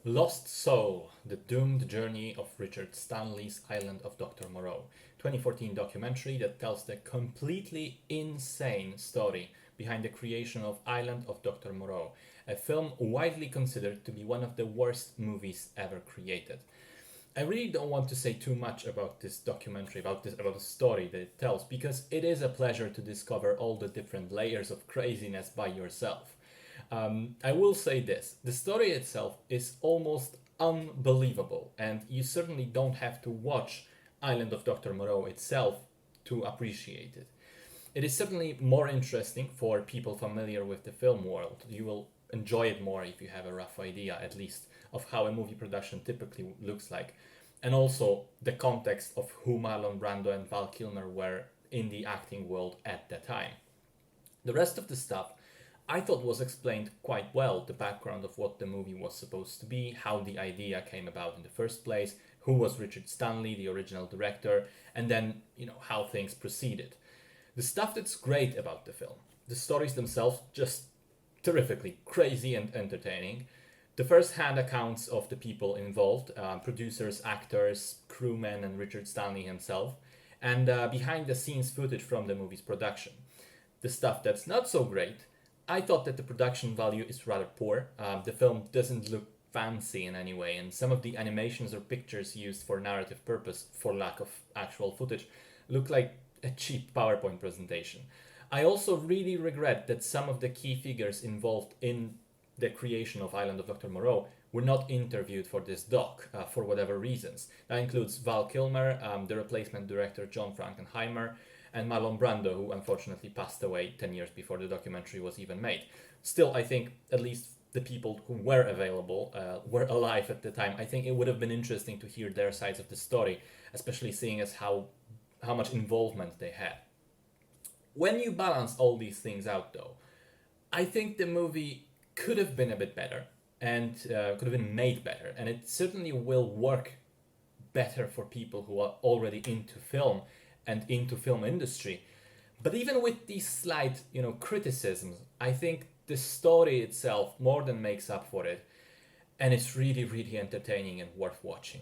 Lost Soul, The Doomed Journey of Richard Stanley's Island of Dr. Moreau, 2014 documentary that tells the completely insane story behind the creation of Island of Dr. Moreau, a film widely considered to be one of the worst movies ever created. I really don't want to say too much about this documentary, about the story that it tells, because it is a pleasure to discover all the different layers of craziness by yourself. I will say this: the story itself is almost unbelievable, and you certainly don't have to watch Island of Dr. Moreau itself to appreciate it. It is certainly more interesting for people familiar with the film world. You will enjoy it more if you have a rough idea, at least, of how a movie production typically looks like, and also the context of who Marlon Brando and Val Kilmer were in the acting world at the time. The rest of the stuff I thought was explained quite well: the background of what the movie was supposed to be, how the idea came about in the first place, who was Richard Stanley, the original director, and then, how things proceeded. The stuff that's great about the film, the stories themselves, just terrifically crazy and entertaining. The first hand accounts of the people involved, producers, actors, crewmen, and Richard Stanley himself, and behind the scenes footage from the movie's production. The stuff that's not so great, I thought that the production value is rather poor. The film doesn't look fancy in any way, and some of the animations or pictures used for narrative purpose, for lack of actual footage, look like a cheap PowerPoint presentation. I also really regret that some of the key figures involved in the creation of Island of Dr. Moreau were not interviewed for this doc, for whatever reasons. That includes Val Kilmer, the replacement director John Frankenheimer, and Marlon Brando, who unfortunately passed away 10 years before the documentary was even made. Still, I think at least the people who were available were alive at the time. I think it would have been interesting to hear their sides of the story, especially seeing as how much involvement they had. When you balance all these things out, though, I think the movie could have been a bit better and could have been made better, and it certainly will work better for people who are already into film and into film industry. But even with these slight, criticisms, I think the story itself more than makes up for it, and it's really, really entertaining and worth watching.